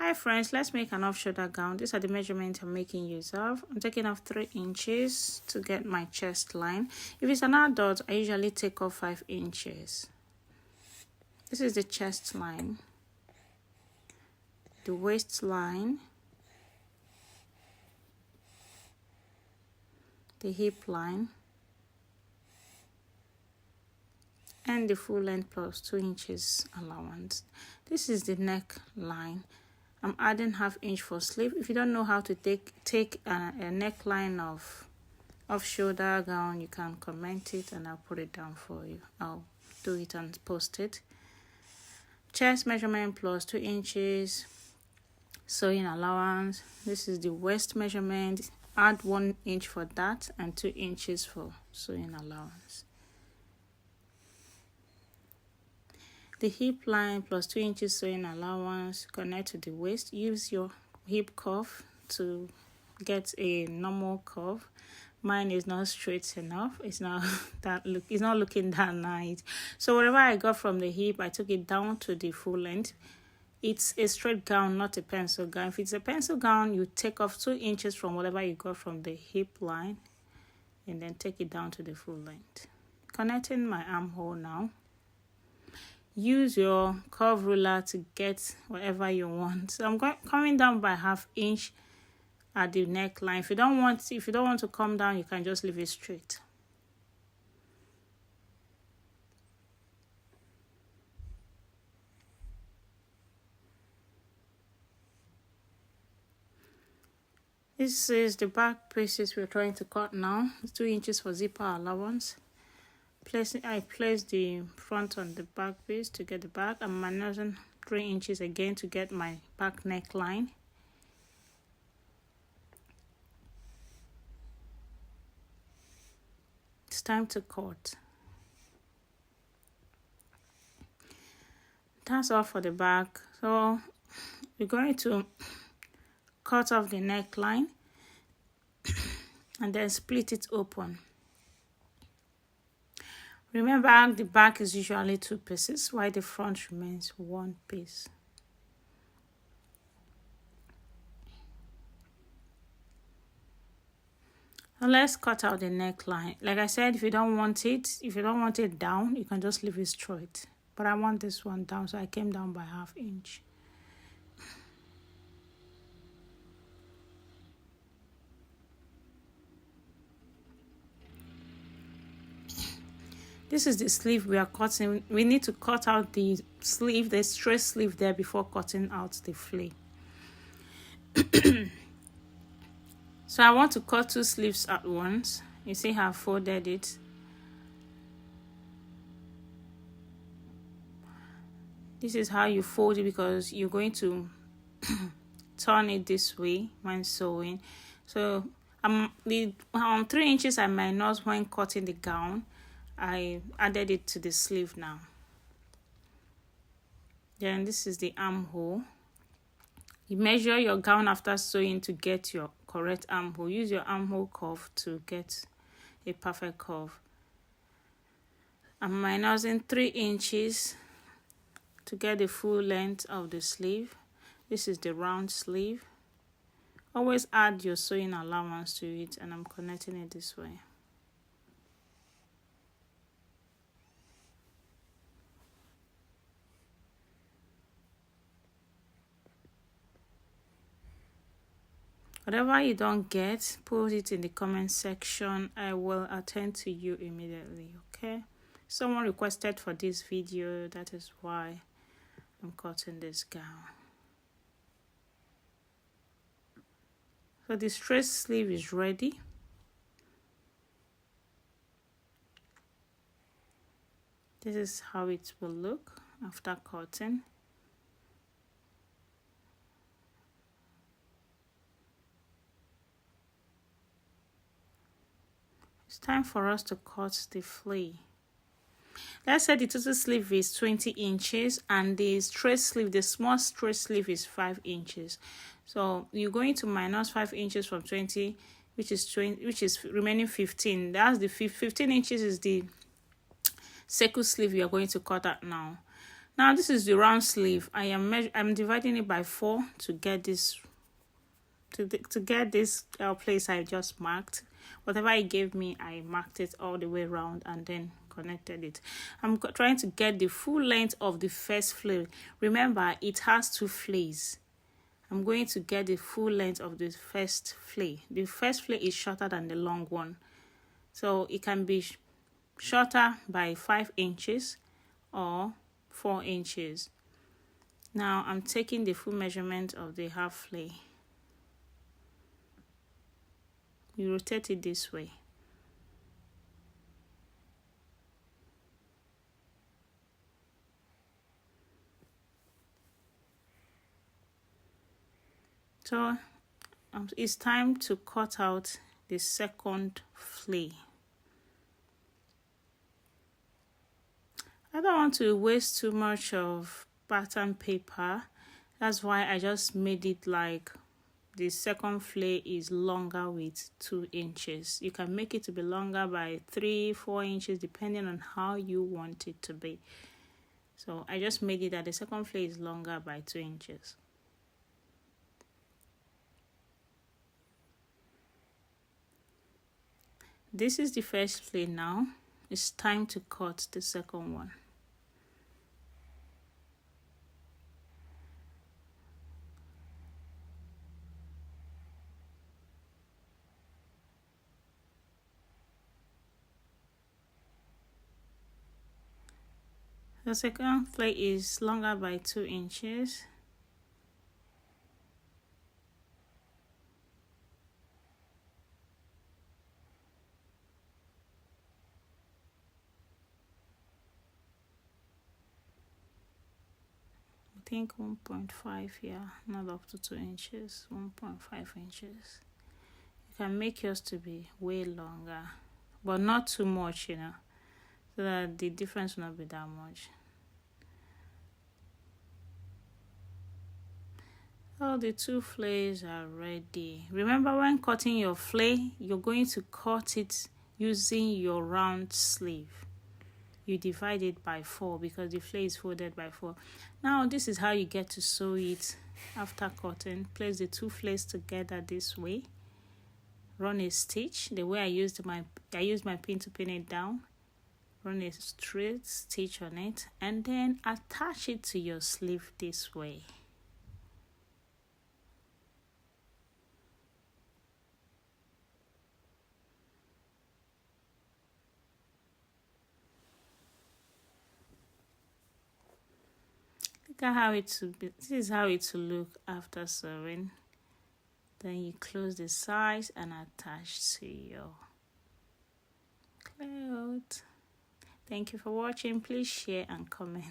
Hi friends, let's make an off-shoulder gown. These are the measurements I'm making use of. I'm taking off 3 inches to get my chest line. If it's an adult, I usually take off 5 inches. This is the chest line, the waistline, the hip line, and the full length plus 2 inches allowance. This is the neck line. I'm adding ½ inch for sleeve. If you don't know how to take a neckline of off-shoulder gown, you can comment it and I'll put it down for you. I'll do it and post it. Chest measurement plus 2 inches sewing allowance. This is the waist measurement. Add 1 inch for that and 2 inches for sewing allowance. The hip line plus 2 inches sewing allowance, connect to the waist. Use your hip curve to get a normal curve. Mine is not straight enough. It's not looking that nice. So whatever I got from the hip, I took it down to the full length. It's a straight gown, not a pencil gown. If it's a pencil gown, you take off 2 inches from whatever you got from the hip line and then take it down to the full length. Connecting my armhole now. Use your curve ruler to get whatever you want. So I'm coming down by ½ inch at the neckline. If you don't want to come down, you can just leave it straight. This is the back pieces we're trying to cut now. It's 2 inches for zipper allowance. I place the front on the back piece to get the back. I'm minusing 3 inches again to get my back neckline. It's time to cut. That's all for the back. So we're going to cut off the neckline and then split it open. Remember, the back is usually 2 pieces, while the front remains 1 piece. Now let's cut out the neckline. Like I said, if you don't want it down, you can just leave it straight. But I want this one down, so I came down by ½ inch. This is the sleeve we are cutting. We need to cut out the sleeve, the straight sleeve there before cutting out the flare. So I want to cut 2 sleeves at once. You see how I folded it. This is how you fold it because you're going to turn it this way when sewing. So 3 inches I minus when cutting the gown. I added it to the sleeve now. Then this is the armhole. You measure your gown after sewing to get your correct armhole. Use your armhole curve to get a perfect curve. I'm minusing 3 inches to get the full length of the sleeve. This is the round sleeve. Always add your sewing allowance to it, and I'm connecting it this way. Whatever you don't get, put it in the comment section. I will attend to you immediately, okay? Someone requested for this video, that is why I'm cutting this gown. So the straight sleeve is ready. This is how it will look after cutting. It's time for us to cut the flare. Let's say the total sleeve is 20 inches and the straight sleeve, the small straight sleeve is 5 inches. So you're going to minus 5 inches from 20, which is remaining 15. That's the 15 inches is the circle sleeve you are going to cut out now. Now this is the round sleeve. I'm dividing it by 4 to get this place I just marked. Whatever it gave me, I marked it all the way around and then connected it. I'm trying to get the full length of the first flare. Remember, it has 2 flares. I'm going to get the full length of the first flare. The first flare is shorter than the long one, so it can be shorter by 5 inches or 4 inches. Now I'm taking the full measurement of the half flare. You rotate it this way. So it's time to cut out the second flare. I don't want to waste too much of pattern paper. That's why I just made it like the second flare is longer with 2 inches. You can make it to be longer by 3-4 inches depending on how you want it to be. So I just made it that the second flare is longer by 2 inches. This is the first flare now. It's time to cut the second one. The second flare is longer by 2 inches. I think 1.5, yeah, not up to 2 inches, 1.5 inches. You can make yours to be way longer, but not too much, so that the difference will not be that much. So the 2 flares are ready. Remember, when cutting your flare, you're going to cut it using your round sleeve. You divide it by 4 because the flare is folded by 4. Now this is how you get to sew it after cutting. Place the 2 flares together this way. Run a stitch the way I used my pin to pin it down. Run a straight stitch on it and then attach it to your sleeve this way. Look at how it will be. This is how it will look after sewing. Then you close the sides and attach to your cloth. Thank you for watching. Please share and comment.